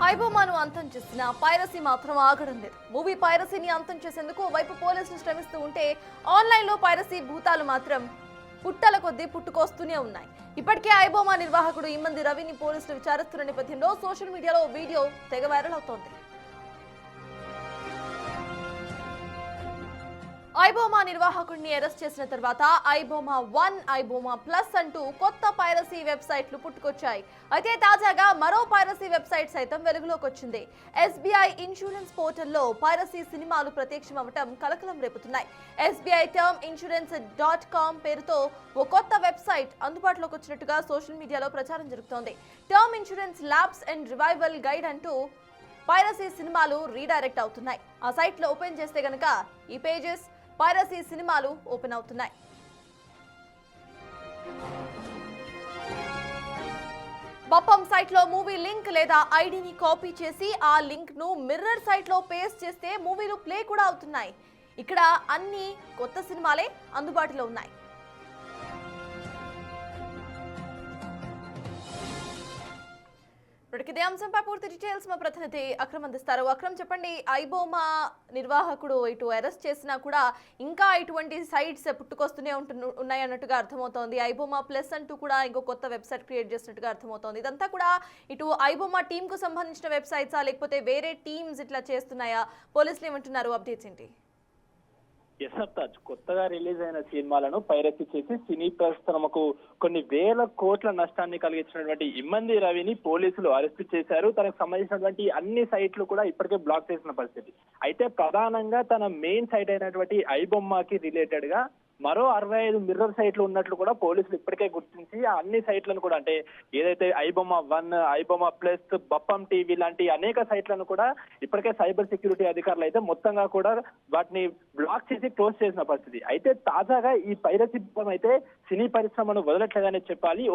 ఐబొమ్మను అంతం చేసిన పైరసీ మాత్రం ఆగడం లేదు. మూవీ పైరసీని అంతం చేసేందుకు వైపు పోలీసులు శ్రమిస్తూ ఉంటే ఆన్లైన్లో పైరసీ భూతాలు మాత్రం పుట్టల కొద్దీ పుట్టుకొస్తూనే ఉన్నాయి. ఇప్పటికే ఐబొమ్మ నిర్వాహకుడు ఇమ్మంది రవిని పోలీసులు విచారిస్తున్న నేపథ్యంలో సోషల్ మీడియాలో వీడియో తెగ వైరల్ అవుతోంది. ఐబొమ్మ నిర్వాహకుడిని అరెస్ట్ చేసిన తర్వాత ఐబొమ్మ 1, ఐబొమ్మ ప్లస్ అంటూ కొత్త పైరసీ వెబ్సైట్లు పుట్టుకొచ్చాయి. అయితే తాజాగా మరో పైరసీ వెబ్సైట్ సైతం వెలుగులోకి వచ్చింది. SBI ఇన్సూరెన్స్ పోర్టల్లో పైరసీ సినిమాలు ప్రత్యక్షమవటం కలకలం రేపుతున్నాయి. SBI టర్మ్ ఇన్సూరెన్స్ .com పేరుతో ఓ కొత్త వెబ్సైట్ అందుబాటులోకి వచ్చినట్టుగా సోషల్ మీడియాలో ప్రచారం జరుగుతోంది. Term insurance labs and revival guide అంటూ పైరసీ సినిమాలు రీడైరెక్ట్ అవుతున్నాయి. ఆ సైట్లో ఓపెన్ చేస్తే గనక ఈ పేజెస్ పైరసీ సినిమాలు ఓపెన్ అవుతున్నాయి. బప్పం సైట్ లో మూవీ లింక్ లేదా ఐడిని కాపీ చేసి ఆ లింక్ ను మిర్రర్ సైట్ లో పేస్ట్ చేస్తే మూవీలు ప్లే కూడా అవుతున్నాయి. ఇక్కడ అన్ని కొత్త సినిమాలే అందుబాటులో ఉన్నాయి. ఇదే అంశంపై పూర్తి డీటెయిల్స్ మా ప్రతినిధి అక్రమ్ అందిస్తారు. అక్రమ్, చెప్పండి, ఐబొమ్మ నిర్వాహకుడు ఇటు అరెస్ట్ చేసినా కూడా ఇంకా ఇటువంటి సైట్స్ పుట్టుకొస్తూనే ఉన్నాయి అన్నట్టుగా అర్థమవుతోంది. ఐబొమ్మ ప్లస్ అంటూ కూడా ఇంకో కొత్త వెబ్సైట్ క్రియేట్ చేసినట్టుగా అర్థమవుతోంది. ఇదంతా కూడా ఇటు ఐబొమ్మ టీమ్ కు సంబంధించిన వెబ్సైట్సా లేకపోతే వేరే టీమ్స్ ఇట్లా చేస్తున్నాయా? పోలీసులు ఏమంటున్నారు? అప్డేట్స్ ఏంటి? కొత్తగా రిలీజ్ అయిన సినిమాలను పైరసీ చేసి సినీ పరిశ్రమకు కొన్ని వేల కోట్ల నష్టాన్ని కలిగించినటువంటి ఇమ్మంది రవిని పోలీసులు అరెస్ట్ చేశారు. తనకు సంబంధించినటువంటి అన్ని సైట్లు కూడా ఇప్పటికే బ్లాక్ చేసిన పరిస్థితి. అయితే ప్రధానంగా తన మెయిన్ సైట్ అయినటువంటి ఐబొమ్మకి రిలేటెడ్ గా మరో 65 మిర్రర్ సైట్లు ఉన్నట్లు కూడా పోలీసులు ఇప్పటికే గుర్తించి ఆ అన్ని సైట్లను కూడా, అంటే ఏదైతే ఐబొమ్మ 1, ఐబొమ్మ ప్లస్, బప్పం టీవీ లాంటి అనేక సైట్లను కూడా ఇప్పటికే సైబర్ సెక్యూరిటీ అధికారులు అయితే మొత్తంగా కూడా వాటిని బ్లాక్ చేసి క్లోజ్ చేసిన పరిస్థితి. అయితే తాజాగా ఈ పైరసీ అయితే సినీ పరిశ్రమను వదలట్లేదని చెప్పాలి.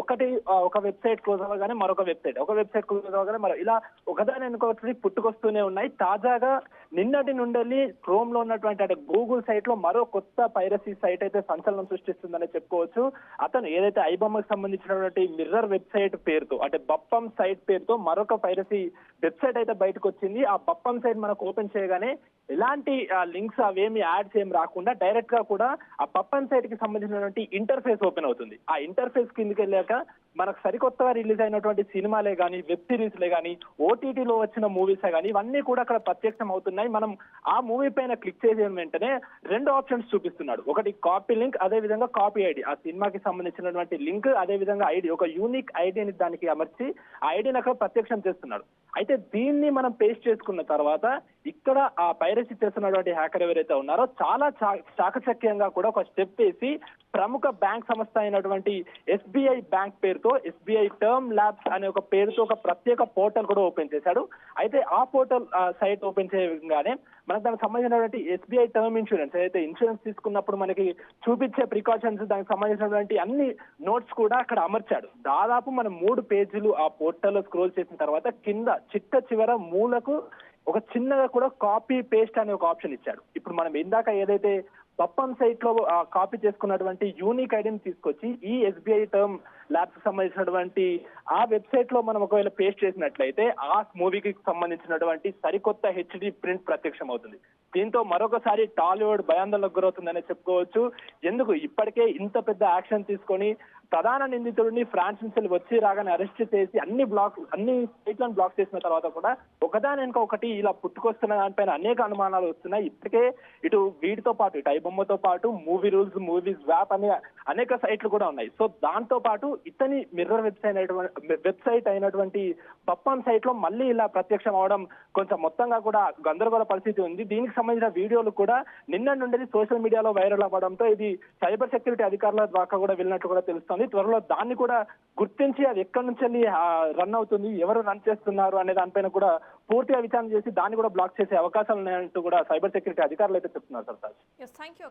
ఒక వెబ్సైట్ క్లోజ్ అవ్వగానే మరొక వెబ్సైట్, ఒక వెబ్సైట్ క్లోజ్ అవ్వగానే ఇలా ఒకదాని అనుకోవచ్చు పుట్టుకొస్తూనే ఉన్నాయి. తాజాగా నిన్నటి నుండి క్రోమ్ లో ఉన్నటువంటి అంటే గూగుల్ సైట్ లో మరో కొత్త పైరసీ సైట్ అయితే సంచలనం సృష్టిస్తుందని చెప్పుకోవచ్చు. అతను ఏదైతే ఐబొమ్మకు సంబంధించినటువంటి మిర్రర్ వెబ్సైట్ పేరుతో, అంటే బప్పం సైట్ పేరుతో మరొక పైరసీ వెబ్సైట్ అయితే బయటకు వచ్చింది. ఆ బప్పం సైట్ మనకు ఓపెన్ చేయగానే ఎలాంటి లింక్స్ అవేమి యాడ్స్ ఏం రాకుండా డైరెక్ట్ గా కూడా ఆ బప్పం సైట్ కి సంబంధించినటువంటి ఇంటర్ఫేస్ ఓపెన్ అవుతుంది. ఆ ఇంటర్ఫేస్ కిందకి వెళ్ళాక మనకు సరికొత్తగా రిలీజ్ అయినటువంటి సినిమాలే కానీ, వెబ్ సిరీస్లే కానీ, ఓటీటీలో వచ్చిన మూవీసే కానీ ఇవన్నీ కూడా అక్కడ ప్రత్యక్షం అవుతున్నాయి. మనం ఆ మూవీ పైన క్లిక్ చేసిన వెంటనే 2 ఆప్షన్స్ చూపిస్తున్నాడు. ఒకటి కాపీ లింక్, అదే విధంగా కాపీ ఐడి. ఆ సినిమాకి సంబంధించినటువంటి లింక్, అదే విధంగా ఐడి, ఒక యూనిక్ ఐడిని దానికి అమర్చి ఆ ఐడిని అక్కడ ప్రత్యక్షం చేస్తున్నాడు. అయితే దీన్ని మనం పేస్ట్ చేసుకున్న తర్వాత ఇక్కడ ఆ పైరసీ చేస్తున్నటువంటి హ్యాకర్ ఎవరైతే ఉన్నారో చాలా చాకచక్యంగా కూడా ఒక స్టెప్ వేసి ప్రముఖ బ్యాంక్ సంస్థ అయినటువంటి SBI బ్యాంక్ పేరుతో SBI టర్మ్ ల్యాబ్స్ అనే ఒక పేరుతో ఒక ప్రత్యేక పోర్టల్ కూడా ఓపెన్ చేశాడు. అయితే ఆ పోర్టల్ సైట్ ఓపెన్ చేయగానే మనకు దానికి సంబంధించినటువంటి SBI టర్మ్ ఇన్సూరెన్స్, ఏదైతే ఇన్సూరెన్స్ తీసుకున్నప్పుడు మనకి చూపించే ప్రికాషన్స్, దానికి సంబంధించినటువంటి అన్ని నోట్స్ కూడా అక్కడ అమర్చాడు. దాదాపు మనం 3 పేజీలు ఆ పోర్టల్లో స్క్రోల్ చేసిన తర్వాత కింద చివర మూలకు ఒక చిన్నగా కూడా కాపీ పేస్ట్ అనే ఒక ఆప్షన్ ఇచ్చాడు. ఇప్పుడు మనం ఇందాక ఏదైతే బప్పం సైట్ లో కాపీ చేసుకున్నటువంటి యూనిక్ ఐడిని తీసుకొచ్చి ఈ SBI టర్మ్ ల్యాబ్స్ సంబంధించినటువంటి ఆ వెబ్సైట్ లో మనం ఒకవేళ పేస్ట్ చేసినట్లయితే ఆ మూవీకి సంబంధించినటువంటి సరికొత్త HD ప్రింట్ ప్రత్యక్షం అవుతుంది. దీంతో మరొకసారి టాలీవుడ్ భయాందోళనకు గురవుతుందనే చెప్పుకోవచ్చు. ఎందుకు ఇప్పటికే ఇంత పెద్ద యాక్షన్ తీసుకొని ప్రధాన నిందితుడిని ఫ్రాన్స్ నుంచి వచ్చి రాగానే అరెస్ట్ చేసి అన్ని సైట్లను బ్లాక్ చేసిన తర్వాత కూడా ఒకదాని వెనుక ఒకటి ఇలా పుట్టుకొస్తున్న దానిపైన అనేక అనుమానాలు వస్తున్నాయి. ఇప్పటికే ఇటు వీటితో పాటు ఇటు ఐబొమ్మతో పాటు మూవీ రూల్స్, మూవీస్ వ్యాప్ అనే అనేక సైట్లు కూడా ఉన్నాయి. సో దాంతో పాటు ఇతని మిర్రర్ వెబ్సైట్ అయినటువంటి బప్పం సైట్ లో మళ్ళీ ఇలా ప్రత్యక్షం అవడం కొంచెం మొత్తంగా కూడా గందరగోళ పరిస్థితి ఉంది. దీనికి సంబంధించిన వీడియోలు కూడా నిన్న నుండి సోషల్ మీడియాలో వైరల్ అవ్వడంతో ఇది సైబర్ సెక్యూరిటీ అధికారుల ద్వారా కూడా వెళ్ళినట్టు కూడా తెలుస్తోంది. త్వరలో దాన్ని కూడా గుర్తించి అది ఎక్కడి నుంచి వెళ్ళి రన్ అవుతుంది, ఎవరు రన్ చేస్తున్నారు అనే దానిపైన కూడా పూర్తిగా విచారణ చేసి దాన్ని కూడా బ్లాక్ చేసే అవకాశాలు ఉన్నాయంటూ కూడా సైబర్ సెక్యూరిటీ అధికారులు అయితే చెప్తున్నారు. Sir, thank you.